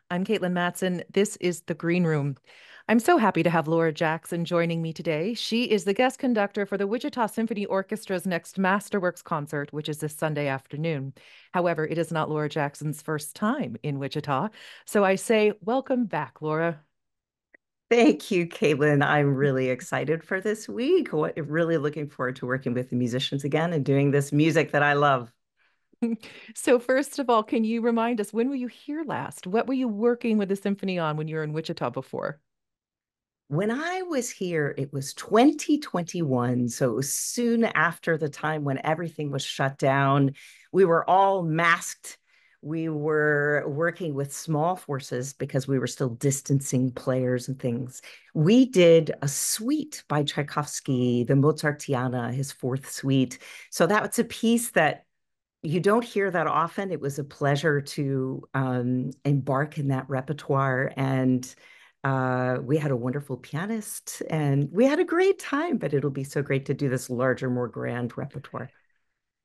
I'm Katelyn Mattson. This is The Green Room. I'm so happy to have Laura Jackson joining me today. She is the guest conductor for the Wichita Symphony Orchestra's next Masterworks concert, which is this Sunday afternoon. However, it is not Laura Jackson's first time in Wichita. So I say, welcome back, Laura. Thank you, Caitlin. I'm really excited for this week. Really looking forward to working with the musicians again and doing this music that I love. So, first of all, can you remind us, when were you here last? What were you working with the symphony on when you were in Wichita before? When I was here, it was 2021. So it was soon after the time when everything was shut down. We were all masked. We were working with small forces because we were still distancing players and things. We did a suite by Tchaikovsky, the Mozartiana, his fourth suite. So that was a piece that you don't hear that often. It was a pleasure to embark in that repertoire. And we had a wonderful pianist and we had a great time, but it'll be so great to do this larger, more grand repertoire.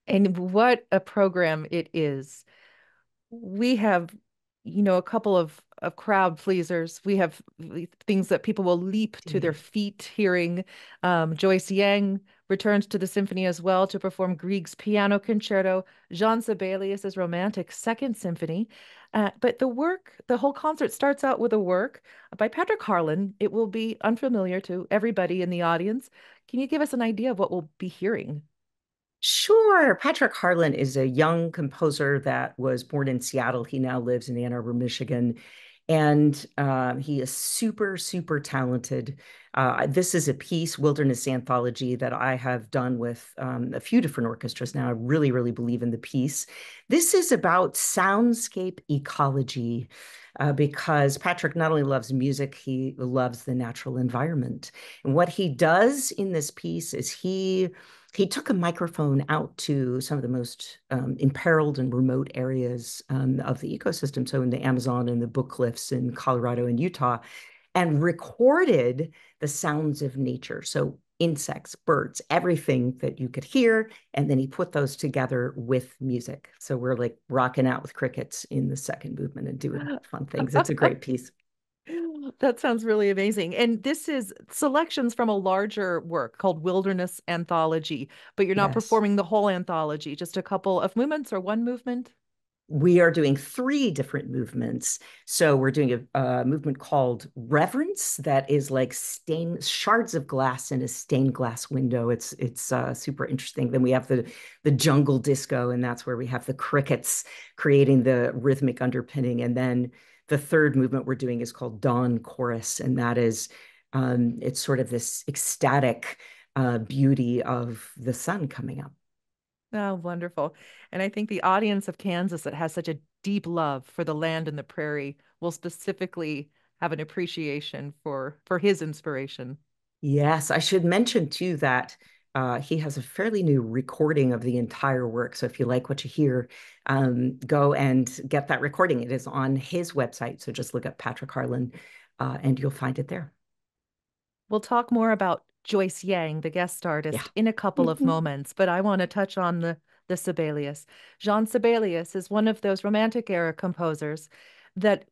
And what a program it is. We have, a couple of crowd pleasers. We have things that people will leap to their feet hearing. Joyce Yang returns to the symphony as well to perform Grieg's piano concerto, Jean Sibelius's romantic second symphony. But the whole concert starts out with a work by Patrick Harlan. It will be unfamiliar to everybody in the audience. Can you give us an idea of what we'll be hearing? Sure. Patrick Harlan is a young composer that was born in Seattle. He now lives in Ann Arbor, Michigan. And he is super, super talented. This is a piece, Wilderness Anthology, that I have done with a few different orchestras now. I really, really believe in the piece. This is about soundscape ecology because Patrick not only loves music, he loves the natural environment. And what he does in this piece is he took a microphone out to some of the most imperiled and remote areas of the ecosystem, so in the Amazon and the Book Cliffs in Colorado and Utah, and recorded the sounds of nature. So insects, birds, everything that you could hear. And then he put those together with music. So we're like rocking out with crickets in the second movement and doing fun things. It's a great piece. That sounds really amazing. And this is selections from a larger work called Wilderness Anthology, but you're not Yes. performing the whole anthology, just a couple of movements or one movement? We are doing three different movements. So we're doing a movement called Reverence that is like shards of glass in a stained glass window. It's super interesting. Then we have the jungle disco, and that's where we have the crickets creating the rhythmic underpinning. And then the third movement we're doing is called Dawn Chorus, and that is it's sort of this ecstatic beauty of the sun coming up. Oh, wonderful. And I think the audience of Kansas that has such a deep love for the land and the prairie will specifically have an appreciation for his inspiration. Yes, I should mention too that he has a fairly new recording of the entire work. So if you like what you hear, go and get that recording. It is on his website. So just look up Patrick Harlan and you'll find it there. We'll talk more about Joyce Yang, the guest Yeah. artist, in a couple of moments, but I want to touch on the Sibelius. Jean Sibelius is one of those Romantic era composers that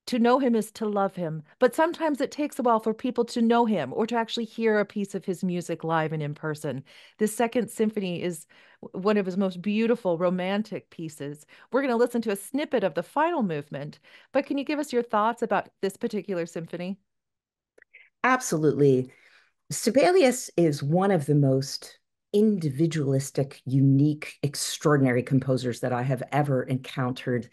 to know him is to love him, but sometimes it takes a while for people to know him or to actually hear a piece of his music live and in person. This second symphony is one of his most beautiful romantic pieces. We're going to listen to a snippet of the final movement, but can you give us your thoughts about this particular symphony? Absolutely. Sibelius is one of the most individualistic, unique, extraordinary composers that I have ever encountered.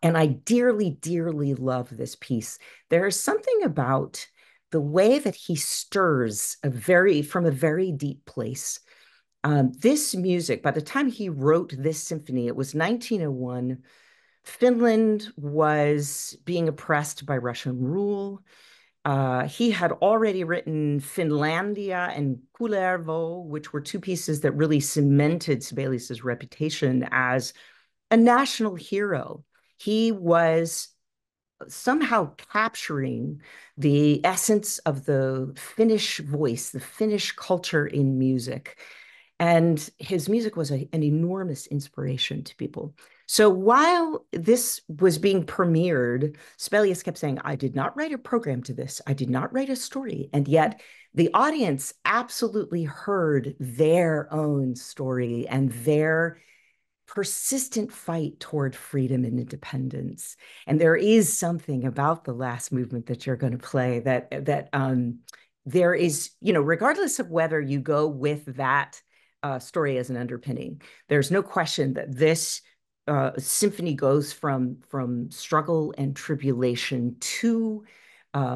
And I dearly, dearly love this piece. There is something about the way that he stirs from a very deep place. This music, by the time he wrote this symphony, it was 1901. Finland was being oppressed by Russian rule. He had already written Finlandia and Kullervo, which were two pieces that really cemented Sibelius's reputation as a national hero. He was somehow capturing the essence of the Finnish voice, the Finnish culture in music. And his music was an enormous inspiration to people. So while this was being premiered, Sibelius kept saying, I did not write a program to this. I did not write a story. And yet the audience absolutely heard their own story and their persistent fight toward freedom and independence. And there is something about the last movement that you're going to play that there is, regardless of whether you go with that story as an underpinning, there's no question that this symphony goes from struggle and tribulation to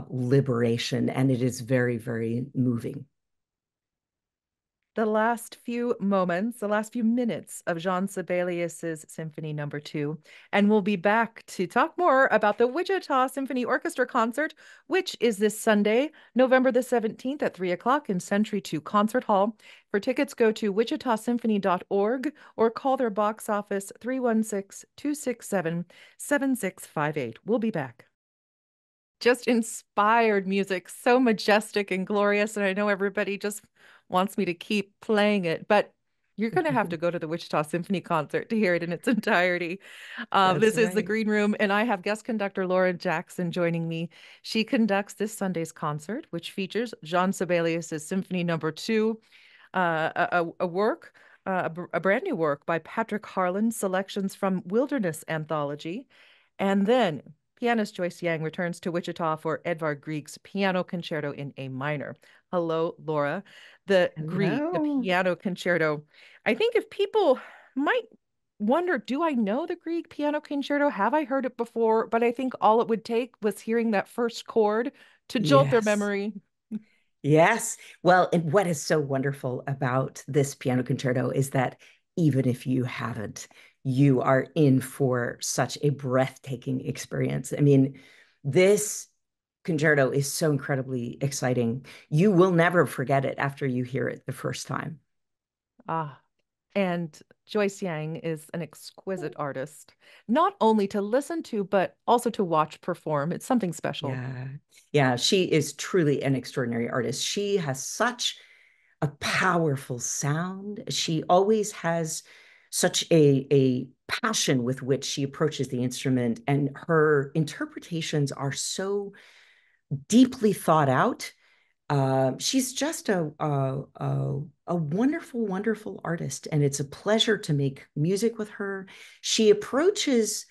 liberation, and it is very, very moving. The last few moments, the last few minutes of Jean Sibelius's Symphony Number 2. And we'll be back to talk more about the Wichita Symphony Orchestra concert, which is this Sunday, November the 17th at 3 o'clock in Century 2 Concert Hall. For tickets, go to wichitasymphony.org or call their box office 316-267-7658. We'll be back. Just inspired music, so majestic and glorious. And I know everybody just wants me to keep playing it, but you're going to have to go to the Wichita Symphony concert to hear it in its entirety. This is the Green Room, and I have guest conductor Laura Jackson joining me. She conducts this Sunday's concert, which features Jean Sibelius's Symphony Number 2, a brand new work by Patrick Harlan, selections from Wilderness Anthology, and then pianist Joyce Yang returns to Wichita for Edvard Grieg's Piano Concerto in A minor. Hello, Laura. The Grieg, the Piano Concerto. I think if people might wonder, do I know the Grieg Piano Concerto? Have I heard it before? But I think all it would take was hearing that first chord to jolt their memory. Yes. Well, and what is so wonderful about this piano concerto is that even if you haven't, you are in for such a breathtaking experience. I mean, this concerto is so incredibly exciting. You will never forget it after you hear it the first time. And Joyce Yang is an exquisite artist, not only to listen to, but also to watch perform. It's something special. Yeah. Yeah, she is truly an extraordinary artist. She has such a powerful sound. She always has such a passion with which she approaches the instrument, and her interpretations are so deeply thought out. She's just a wonderful, wonderful artist, and it's a pleasure to make music with her. She approaches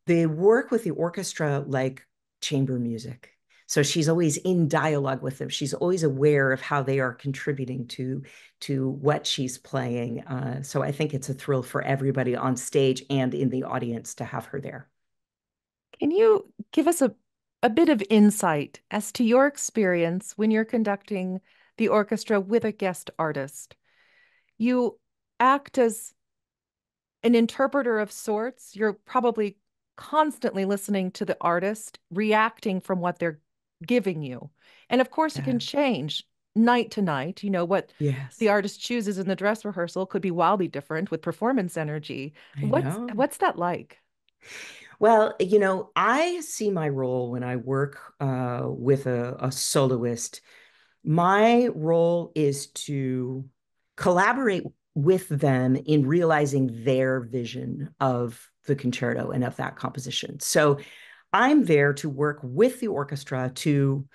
the work with the orchestra like chamber music. So she's always in dialogue with them. She's always aware of how they are contributing to what she's playing. So I think it's a thrill for everybody on stage and in the audience to have her there. Can you give us a bit of insight as to your experience when you're conducting the orchestra with a guest artist? You act as an interpreter of sorts. You're probably constantly listening to the artist, reacting from what they're giving you. And of course, it can change night to night. You know, what the artist chooses in the dress rehearsal could be wildly different with performance energy. What's that like? Well, I see my role when I work with a soloist. My role is to collaborate with them in realizing their vision of the concerto and of that composition. So I'm there to work with the orchestra to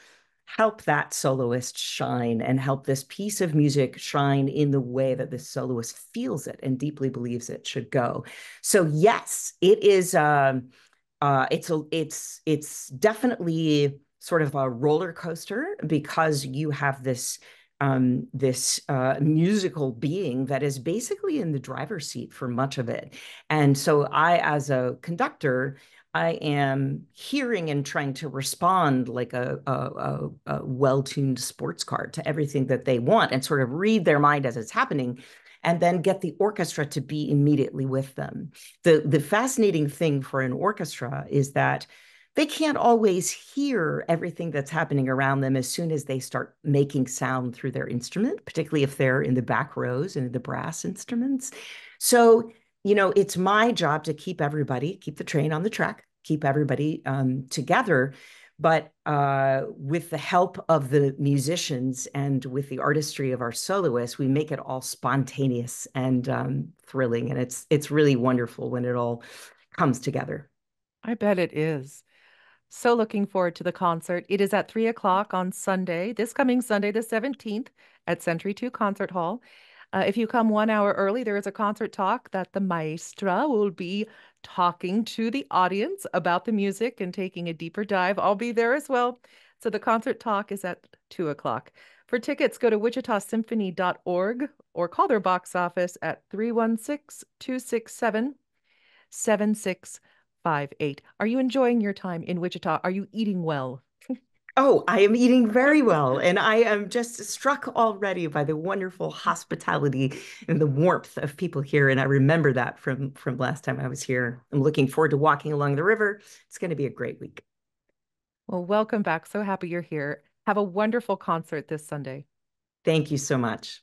help that soloist shine and help this piece of music shine in the way that this soloist feels it and deeply believes it should go. So yes, it is. It's definitely sort of a roller coaster because you have this musical being that is basically in the driver's seat for much of it. And so I, as a conductor, I am hearing and trying to respond like a well-tuned sports car to everything that they want and sort of read their mind as it's happening, and then get the orchestra to be immediately with them. The fascinating thing for an orchestra is that they can't always hear everything that's happening around them as soon as they start making sound through their instrument, particularly if they're in the back rows and the brass instruments. So, it's my job to keep the train on the track, keep everybody together. But with the help of the musicians and with the artistry of our soloists, we make it all spontaneous and thrilling. And it's really wonderful when it all comes together. I bet it is. So looking forward to the concert. It is at 3 o'clock on Sunday, this coming Sunday, the 17th, at Century 2 Concert Hall. If you come 1 hour early, there is a concert talk that the maestra will be talking to the audience about the music and taking a deeper dive. I'll be there as well. So the concert talk is at 2 o'clock. For tickets, go to wichitasymphony.org or call their box office at 316-267-7658. Are you enjoying your time in Wichita? Are you eating well? Oh, I am eating very well, and I am just struck already by the wonderful hospitality and the warmth of people here. And I remember that from last time I was here. I'm looking forward to walking along the river. It's going to be a great week. Well, welcome back. So happy you're here. Have a wonderful concert this Sunday. Thank you so much.